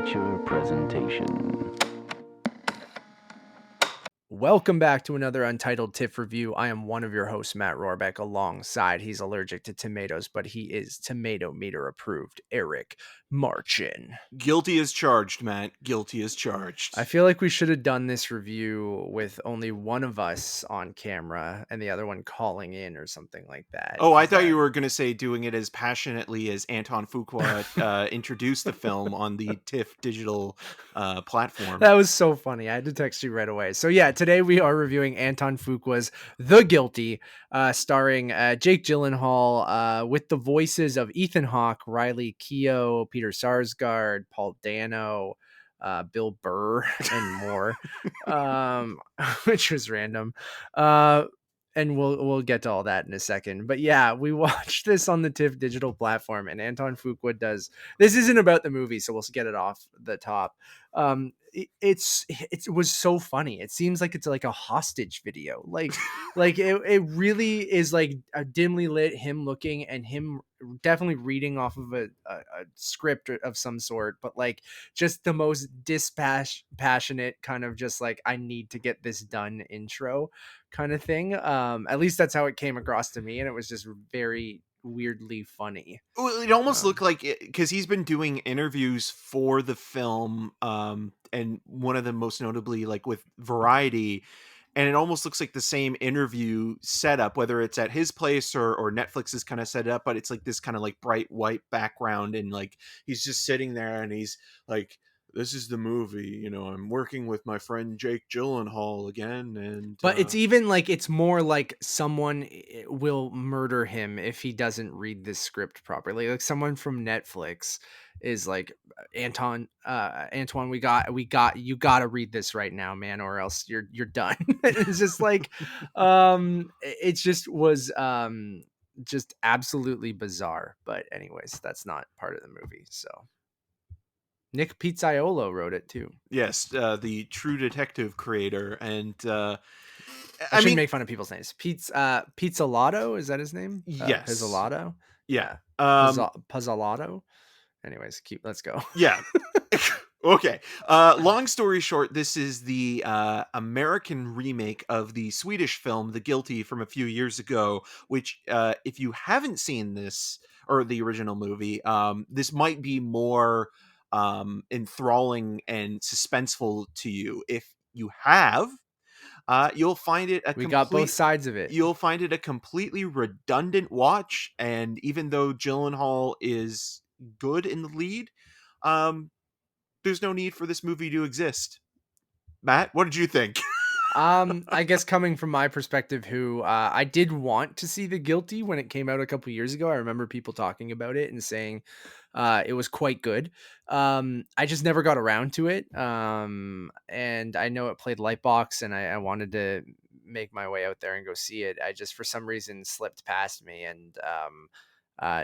feature presentation. Welcome back to another Untitled TIFF review. I am one of your hosts, Matt Rorabeck, alongside he's allergic to tomatoes, but he is tomato meter approved, Eric Marchen. Guilty as charged, Matt. Guilty as charged. I feel like we should have done this review with only one of us on camera and the other one calling in or something like that. Oh, I thought you were going to say doing it as passionately as Antoine Fuqua introduced the film on the TIFF digital platform. That was so funny. I had to text you right away. So yeah, today we are reviewing Antoine Fuqua's The Guilty, starring Jake Gyllenhaal with the voices of Ethan Hawke, Riley Keough, Peter Sarsgaard, Paul Dano, Bill Burr, and more, which was random. And we'll get to all that in a second. But yeah, we watched this on the TIFF digital platform, and Antoine Fuqua does. This isn't about the movie, so we'll get it off the top. It was so funny. It seems like it's like a hostage video. Like it really is like a dimly lit him looking and him definitely reading off of a script of some sort, but like just the most passionate kind of just like I need to get this done intro kind of thing. At least that's how it came across to me, and it was just very weirdly funny. Well, it almost looked like it because he's been doing interviews for the film, and one of them most notably like with Variety, and it almost looks like the same interview setup, whether it's at his place or Netflix is kind of set up, but it's like this kind of like bright white background, and like he's just sitting there and he's like, this is the movie, I'm working with my friend Jake Gyllenhaal again. And but it's even like it's more like someone will murder him if he doesn't read this script properly. Like someone from Netflix is like, Antoine, we got you got to read this right now, man, or else you're done. It's just like it just was just absolutely bizarre. But anyways, that's not part of the movie. So Nick Pizziolo wrote it too. Yes, the True Detective creator, and I shouldn't make fun of people's names. Pizzolato, is that his name? Yes. Pizzolato? Yeah. Pizzolato? Anyways, let's go. Yeah. Okay. Long story short, this is the American remake of the Swedish film The Guilty from a few years ago, which if you haven't seen this or the original movie, this might be more enthralling and suspenseful to you. If you have, you'll find it got both sides of it. You'll find it a completely redundant watch, and even though Gyllenhaal is good in the lead, there's no need for this movie to exist. Matt, what did you think? I guess coming from my perspective, I did want to see The Guilty when it came out a couple years ago. I remember people talking about it and saying it was quite good. I just never got around to it. And I know it played Lightbox, and I wanted to make my way out there and go see it. I just, for some reason, slipped past me and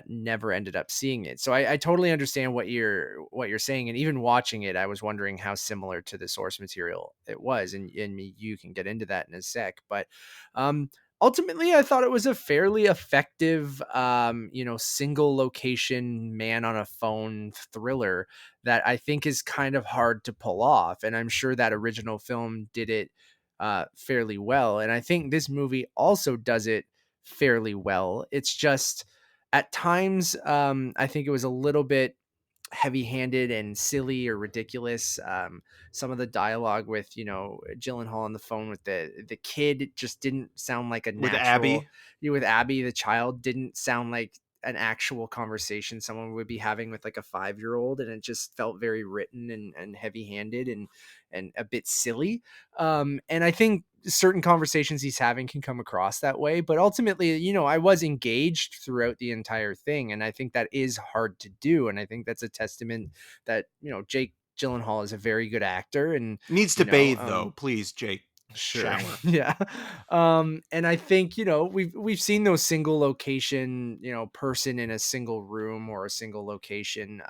never ended up seeing it. So I totally understand what you're saying. And even watching it, I was wondering how similar to the source material it was. And you can get into that in a sec. But ultimately, I thought it was a fairly effective, single location man on a phone thriller that I think is kind of hard to pull off. And I'm sure that original film did it fairly well. And I think this movie also does it fairly well. It's just at times, I think it was a little bit heavy-handed and silly or ridiculous. Some of the dialogue with Gyllenhaal on the phone with the kid just didn't sound like a natural. With Abby, the child didn't sound like an actual conversation someone would be having with like a 5-year-old, and it just felt very written and heavy-handed and a bit silly. And I think certain conversations he's having can come across that way, but ultimately, I was engaged throughout the entire thing, and I think that is hard to do, and I think that's a testament that Jake Gyllenhaal is a very good actor and needs to bathe though. Please, Jake. Sure. Shower. Yeah. And I think, we've seen those single location, person in a single room or a single location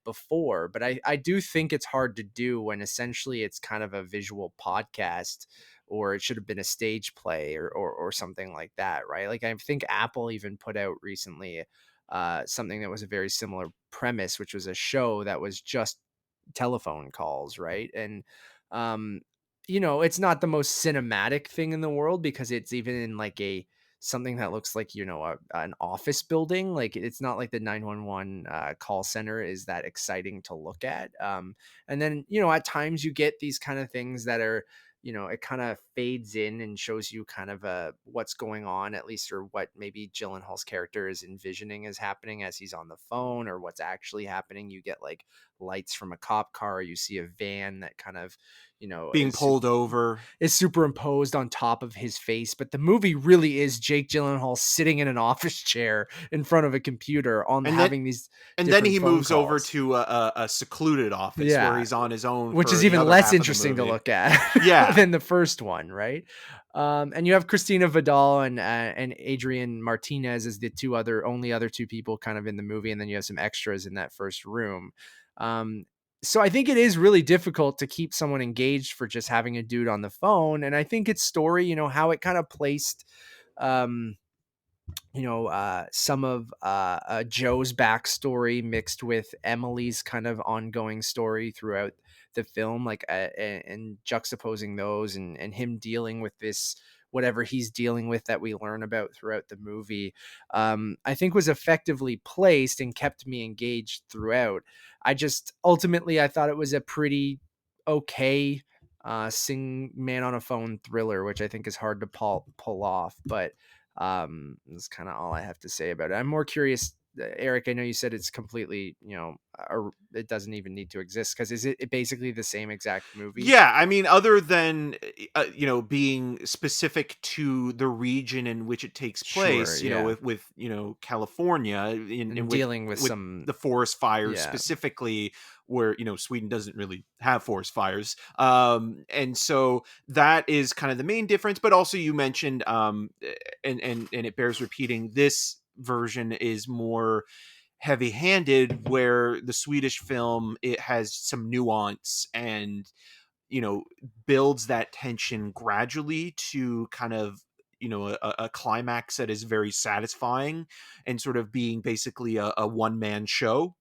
before, but I do think it's hard to do when essentially it's kind of a visual podcast, or it should have been a stage play or something like that, right? Like I think Apple even put out recently something that was a very similar premise, which was a show that was just telephone calls, right? And um you know, it's not the most cinematic thing in the world because it's even in like a something that looks like, you know, an office building. Like it's not like the 911 call center is that exciting to look at. And then, you know, at times you get these kind of things that are, you know, it kind of fades in and shows you kind of what's going on, at least, or what maybe Gyllenhaal's character is envisioning is happening as he's on the phone, or what's actually happening. You get like lights from a cop car, you see a van that kind of, you know, Being pulled over. is superimposed on top of his face. But the movie really is Jake Gyllenhaal sitting in an office chair in front of a computer on And then having these and then different he phone moves over calls. to a secluded office where Yeah, he's on his own which for is the even other less half of the interesting to movie. look at Yeah. than the first one, right? And you have Christina Vidal and Adrian Martinez as the only other two people kind of in the movie, and then you have some extras in that first room. Um, so I think it is really difficult to keep someone engaged for just having a dude on the phone, and I think its story, you know, how it kind of placed. Um, you know, some of Joe's backstory mixed with Emily's kind of ongoing story throughout the film, like and juxtaposing those, and him dealing with this whatever he's dealing with that we learn about throughout the movie, I think was effectively placed and kept me engaged throughout. I just ultimately I thought it was a pretty okay sing man on a phone thriller, which I think is hard to pull off, but that's kind of all I have to say about it. I'm more curious, Eric. I know you said it's completely, you know, or it doesn't even need to exist because is it basically the same exact movie? Yeah, I mean, other than you know, being specific to the region in which it takes Sure. place, you know, Yeah. with you know California, And with dealing with with some, the forest fires yeah, specifically, where you know Sweden doesn't really have forest fires, and so that is kind of the main difference. But also, you mentioned, and it bears repeating, this version is more heavy-handed, where the Swedish film, it has some nuance and you know builds that tension gradually to kind of you know a climax that is very satisfying and sort of being basically a one-man show.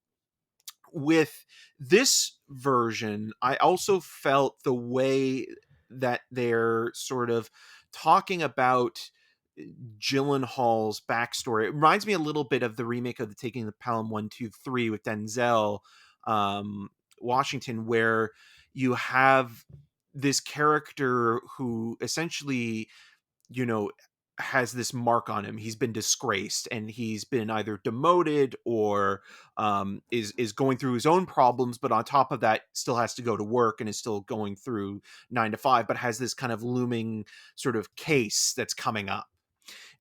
With this version, I also felt the way that they're sort of talking about Gyllenhaal's backstory. It reminds me a little bit of the remake of the Taking the Pelham 1, 2, 3 with Denzel um, Washington, where you have this character who essentially, you know, has this mark on him. He's been disgraced and he's been either demoted or is going through his own problems, but on top of that still has to go to work and is still going through 9 to 5, but has this kind of looming sort of case that's coming up.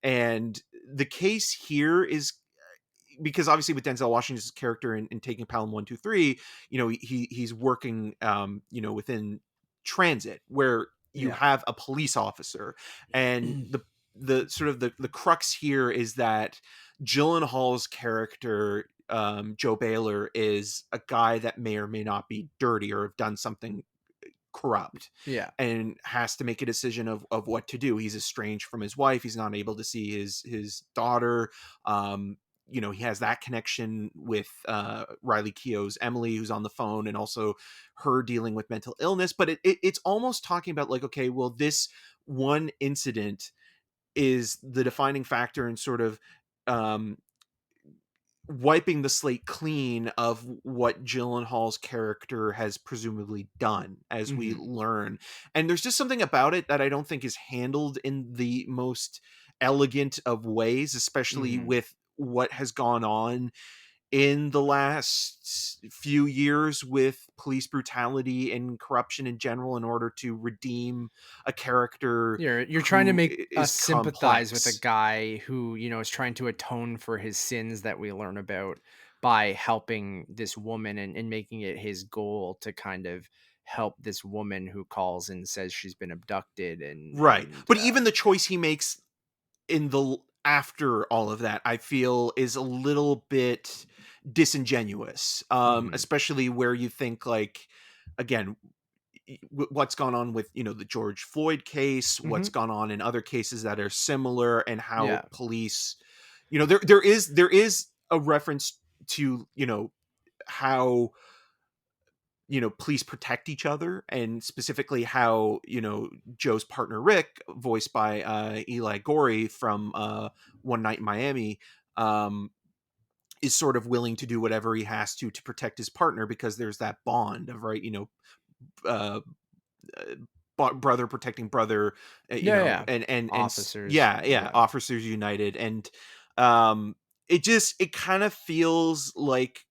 And the case here is because obviously with Denzel Washington's character in Taking Pelham 1, 2, 3, you know, he's working, you know, within transit where you yeah, have a police officer, and the sort of the crux here is that Gyllenhaal's character, Joe Baylor, is a guy that may or may not be dirty or have done something corrupt yeah, and has to make a decision of what to do. He's estranged from his wife. He's not able to see his daughter. You know, he has that connection with Riley Keough's Emily, who's on the phone, and also her dealing with mental illness. But it's almost talking about like, okay, well, this one incident is the defining factor in sort of um, wiping the slate clean of what Gyllenhaal's character has presumably done, as we hmm, learn. And there's just something about it that I don't think is handled in the most elegant of ways, especially hmm. with what has gone on in the last few years with police brutality and corruption in general, in order to redeem a character You're trying to who make is us sympathize with a complex. guy who, you know, is trying to atone for his sins that we learn about by helping this woman, and making it his goal to kind of help this woman who calls and says she's been abducted Right. and But even the choice he makes in the after all of that, I feel is a little bit disingenuous, mhm, especially where you think like, again, what's gone on with you know the George Floyd case, what's mhm, gone on in other cases that are similar, and how yeah, police, you know, there is a reference to you know how police protect each other, and specifically how, Joe's partner Rick, voiced by Eli Gorey from One Night in Miami, um, is sort of willing to do whatever he has to protect his partner, because there's that bond of, right, uh, brother protecting brother, Yeah, yeah. and Officers. yeah, yeah, Yeah. officers united. And um it kind of feels like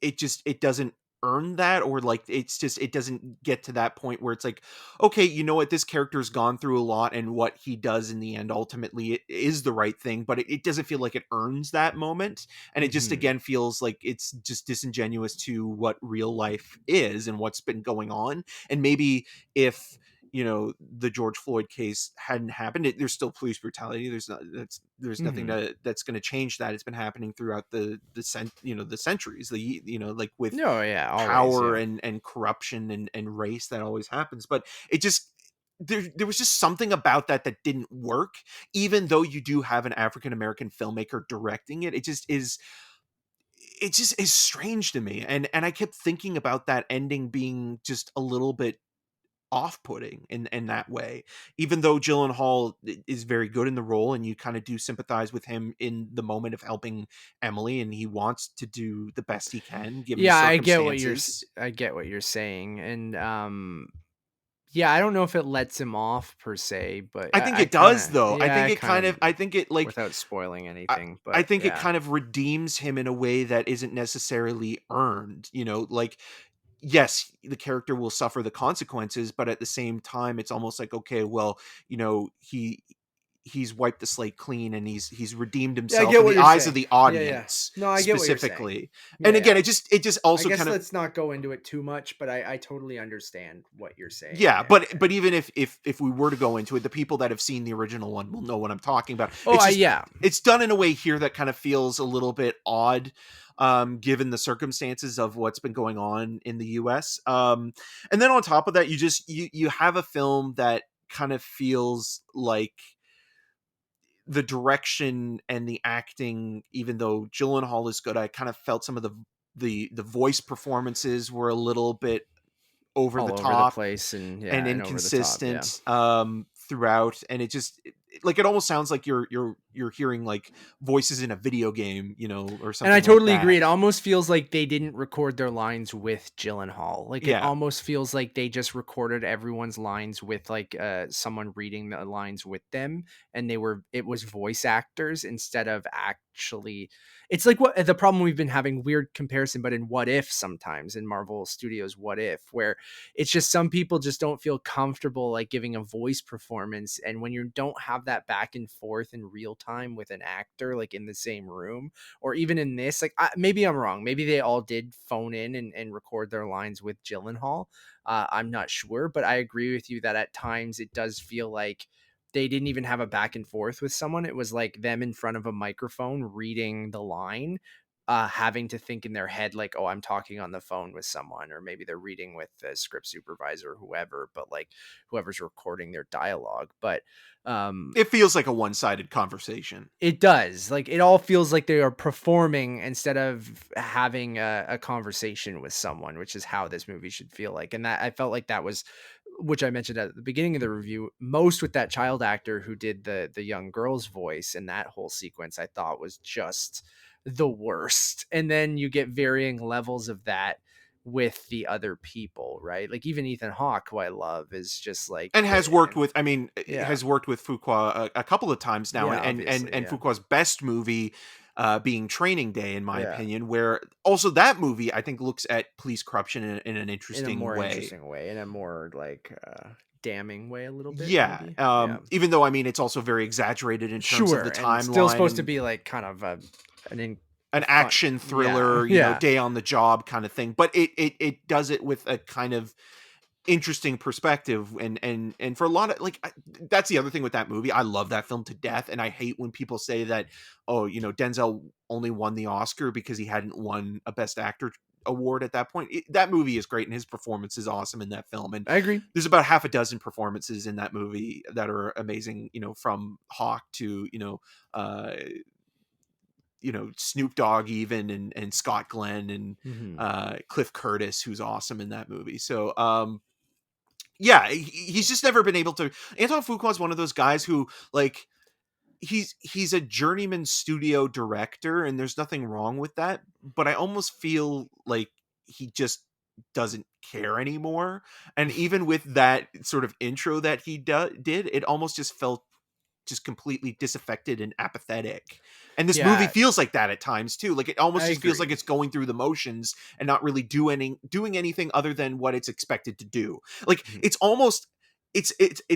it doesn't earn that, or like it doesn't get to that point where it's like, okay, you know what, this character's gone through a lot, and what he does in the end ultimately it is the right thing, but it doesn't feel like it earns that moment. And it just, Mhm. again, feels like it's just disingenuous to what real life is and what's been going on. And maybe if, the George Floyd case hadn't happened, there's still police brutality. There's nothing Mhm. that's going to change that. It's been happening throughout the centuries, like with No, yeah, always, power yeah. and corruption and race. That always happens. But it just, there was just something about that didn't work. Even though you do have an African American filmmaker directing it, it just is strange to me. And I kept thinking about that ending being just a little bit off-putting in that way. Even though Gyllenhaal is very good in the role, and you kind of do sympathize with him in the moment of helping Emily, and he wants to do the best he can given the Yeah, circumstances. I get what you're saying, and, yeah, I don't know if it lets him off per se, but I think I it does, kinda though. yeah, I kind of I think it, like, without spoiling I, anything, I but think it yeah. kind of redeems him in a way that isn't necessarily earned, like, yes, the character will suffer the consequences, but at the same time, it's almost like, okay, well, he's wiped the slate clean, and he's redeemed Yeah, I himself get in what the you're eyes of saying. the Yeah, yeah. audience No, I get what you're saying. specifically. Yeah, And again, yeah. it just I also guess kind of, let's not go into it too much, but I totally understand what you're saying, yeah, but and even if we were to go into it, the people that have seen the original one will know what I'm talking about. oh, It's I just, yeah. it's done in a way here that kind of feels a little bit odd, given the circumstances of what's been going on in the US. And then on top of that, you have a film that kind of feels like the direction and the acting, even though Gyllenhaal is good, I kind of felt some of the voice performances were a little bit over the All over the top place and and yeah, and over the top, yeah. inconsistent, throughout. And it almost sounds like you're hearing like voices in a video game, or And I something like totally agree. that. It almost feels like they didn't record their lines with Gyllenhaal. Like it Yeah. almost feels like they just recorded everyone's lines with like someone reading the lines with them, and it was voice actors instead of actually. It's like what the problem we've been having, weird comparison, but in What If, sometimes in Marvel Studios What If, where it's just some people just don't feel comfortable like giving a voice performance, and when you don't have that back and forth in real time with an actor like in the same room, or even in this, like maybe I'm wrong. Maybe they all did phone in and record their lines with Gyllenhaal. I'm not sure, but I agree with you that at times it does feel like they didn't even have a back and forth with someone. It was like them in front of a microphone reading the line, having to think in their head like, oh, I'm talking on the phone with someone, or maybe they're reading with the script supervisor or whoever, but like whoever's recording their dialogue. But um It feels like a one-sided conversation. it does. Like it all feels like they are performing instead of having a conversation with someone, which is how this movie should feel like. And that I felt like that was, which I mentioned at the beginning of the review, most with that child actor who did the young girl's voice, and that whole sequence I thought was just the worst. And then you get varying levels of that with the other people, right? Like even Ethan Hawke, who I love, is just like And has worked with, I mean, yeah. has worked with Fuqua a couple of times now, Yeah, and obviously. Yeah. Fuqua's best movie being Training Day, in my Yeah. opinion, where also that movie I think looks at police corruption in an In a interesting more way. interesting way, in a more like damning way a little bit Yeah, maybe. Yeah. even though, I mean, it's also very exaggerated in terms of Sure, the and still timeline supposed to and be like kind of an a an fun action yeah, thriller, yeah. day on the job kind of thing. But it does it with a kind of interesting perspective. And for a lot of, like, that's the other thing with that movie. I love that film to death, and I hate when people say that, oh, Denzel only won the Oscar because he hadn't won a Best Actor award at that point. That movie is great, and his performance is awesome in that film. And I agree. there's about half a dozen performances in that movie that are amazing, from Hawk to uh Snoop Dogg even, and Scott Glenn, and Hmm. Cliff Curtis, who's awesome in that movie. So yeah, he's just never been able to. Antoine Fuqua is one of those guys who, like, he's a journeyman studio director, and there's nothing wrong with that, but I almost feel like he just doesn't care anymore. And even with that sort of intro that he did, it almost just felt just completely disaffected and apathetic. And this movie Yeah, feels like that at times too. Like, it almost I just feels like agree. it's going through the motions and not really doing anything other than what it's expected to do. Like, Mhm. it's almost it's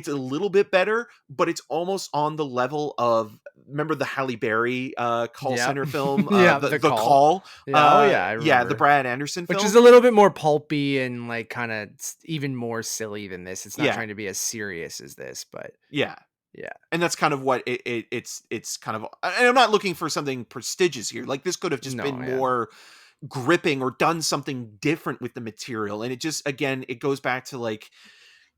a little bit better, but it's almost on the level of, remember the Halle Berry call Yep. center film, Yeah, the The the Call. call, Yeah, oh yeah, I yeah, the remember. Brad Anderson Which is film. a little bit more pulpy and like kind of even more silly than this. It's not Yeah, trying to be as serious as this, but yeah. yeah. And that's kind of what it's kind of. And I'm not looking for something prestigious here. Like, this could have just been No, yeah. more gripping, or done something different with the material. And it just, again, it goes back to, like,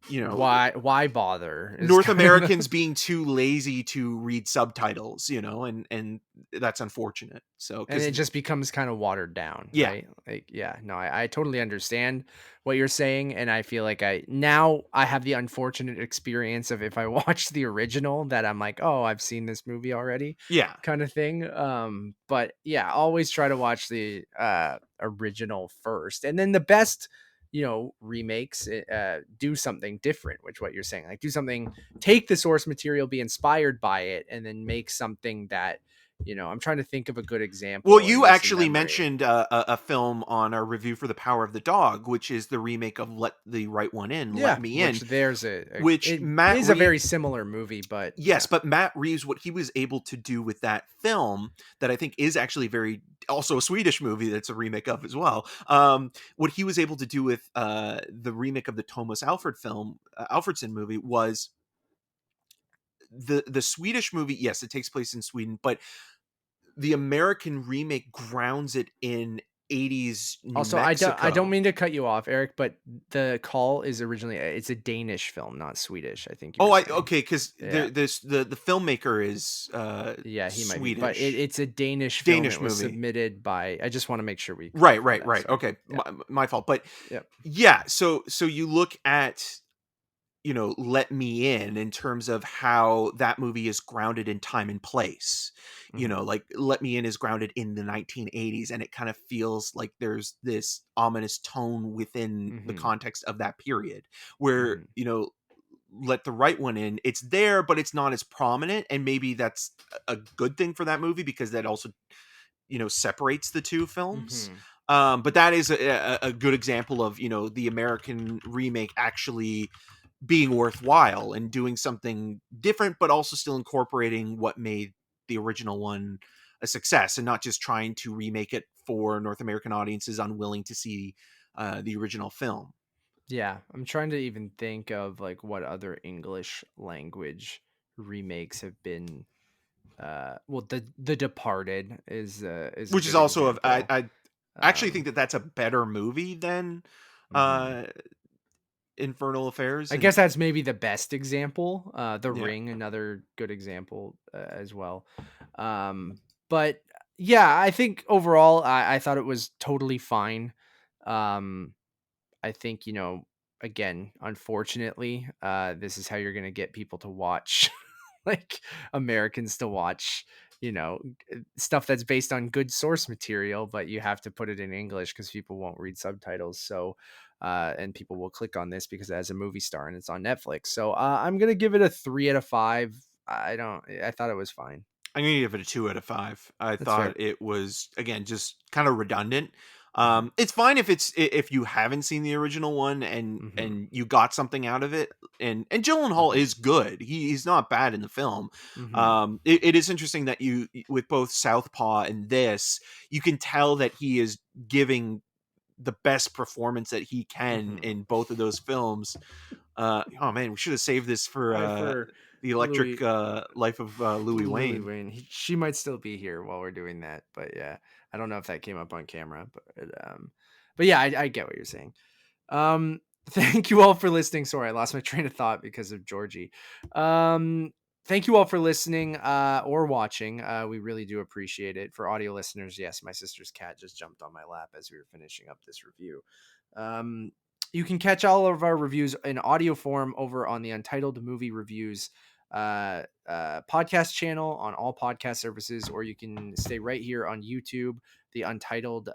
you know Why bother is North kind of Americans being too lazy to read subtitles, and that's unfortunate. So, and because it just becomes kind of watered down, yeah, right? Like, yeah, no, I totally understand what you're saying, and I feel like I have the unfortunate experience of, if I watch the original, that I'm like, oh, I've seen this movie already, yeah. kind of thing. But yeah, always try to watch the original first, and then the best, remakes do something different, which what you're saying, like do something, take the source material, be inspired by it, and then make something that, I'm trying to think of a good Well, example in you recent actually memory. mentioned a film on our review for The Power of the Dog, which is the remake of Let the Right One In, Let Yeah, Me which In, there's which it Matt is a Reeves. very similar movie, but Yes, yeah. but Matt Reeves, what he was able to do with that film, that I think is actually very, also a Swedish movie that's a remake of as well. What he was able to do with the remake of the Thomas Alfredson movie, was the Swedish movie. Yes, it takes place in Sweden, but the American remake grounds it in 80s New Also, I don't Mexico. mean to cut you off, Eric, but The Call is originally, it's a Danish film, not Swedish, I think you Oh, were I saying. okay, because Yeah. the filmmaker is Yeah, he might be. But Swedish. it's a Danish film. It Danish was movie. submitted by, I just want to make sure we Right, clarify right, that. right. Sorry. Okay, Yeah. my fault. But Yep. yeah, so you look at, Let Me In terms of how that movie is grounded in time and place. Hmm. Like, Let Me In is grounded in the 1980s, and it kind of feels like there's this ominous tone within the Hmm. context of that period, where, Hmm. Let the Right One In, it's there, but it's not as prominent. And maybe that's a good thing for that movie, because that also, separates the two films. Hmm. But that is a good example of, the American remake actually being worthwhile and doing something different, but also still incorporating what made the original one a success, and not just trying to remake it for North American audiences unwilling to see the original film. Yeah, I'm trying to even think of like what other English language remakes have been. Well, the Departed is a Which is good also example. I actually think Um, that that's a better movie than mhm. uh Infernal Affairs. I And guess that's maybe the best example. The yeah, Ring, another good example as well. But yeah, I think overall, I thought it was totally fine. Um, I think, again, unfortunately, this is how you're going to get people to watch, like Americans to watch, stuff that's based on good source material, but you have to put it in English because people won't read subtitles. So, and people will click on this because it has a movie star and it's on Netflix. So, I'm going to give it a 3 out of 5. I thought it was fine. I'm gonna give it a 2 out of 5. I That's thought fair. it was, again, just kind of redundant. Hmm. It's fine if you haven't seen the original one, and Hmm. you got something out of it. And Gyllenhaal Hmm. is good. He's not bad in the film. Hmm. It is interesting that you, with both Southpaw and this, you can tell that he is giving the best performance that he can Hmm. in both of those films. Oh man, we should have saved this for Probably for the Electric Louis. Life of Louis Louis Wayne. Wayne. She might still be here while we're doing that, but yeah, I don't know if that came up on camera, but yeah, I get what you're saying. Thank you all for listening. Sorry, I lost my train of thought because of Georgie. Um, thank you all for listening or watching. We really do appreciate it. For audio listeners, yes, my sister's cat just jumped on my lap as we were finishing up this review. You can catch all of our reviews in audio form over on the Untitled Movie Reviews podcast channel on all podcast services, or you can stay right here on YouTube, the Untitled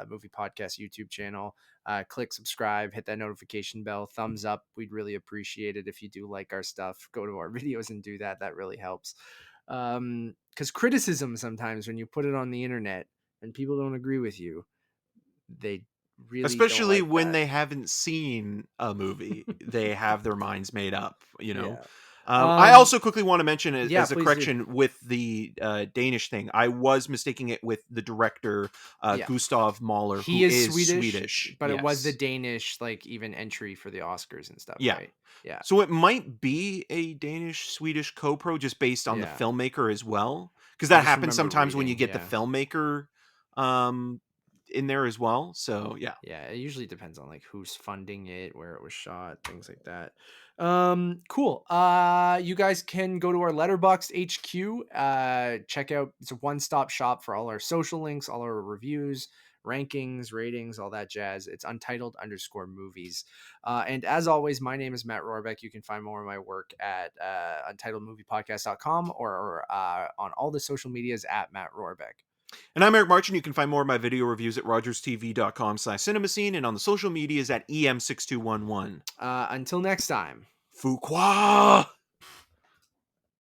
Movie Podcast YouTube channel. Click subscribe, hit that notification bell, thumbs up. We'd really appreciate it if you do like our stuff. Go to our videos and do that. That really helps. Because criticism sometimes when you put it on the internet and people don't agree with you, they really don't Especially like when that. they haven't seen a movie, they have their minds made up, Yeah. I also quickly want to mention Yeah, as a please do. correction with the Danish thing. I was mistaking it with the director, Yeah. Gustav Mahler, He who is is Swedish, but it was the Yes. Danish, like, even entry for the Oscars and stuff, Yeah. right? Yeah. So it might be a Danish-Swedish co-pro just based on the Yeah. filmmaker as well. Because I that just happens remember sometimes when you reading, get the yeah. filmmaker in there as well. So yeah. Yeah, it usually depends on like who's funding it, where it was shot, things like that. Cool. You guys can go to our Letterboxd HQ. Check out, it's a one-stop shop for all our social links, all our reviews, rankings, ratings, all that jazz. It's Untitled_movies. And as always, my name is Matt Rorabeck. You can find more of my work at untitledmoviepodcast.com or on all the social medias at Matt Rorabeck. And I'm Eric Marchen. You can find more of my video reviews at rogerstv.com/cinemascene and on the social medias at EM6211. Until next time. Fuqua!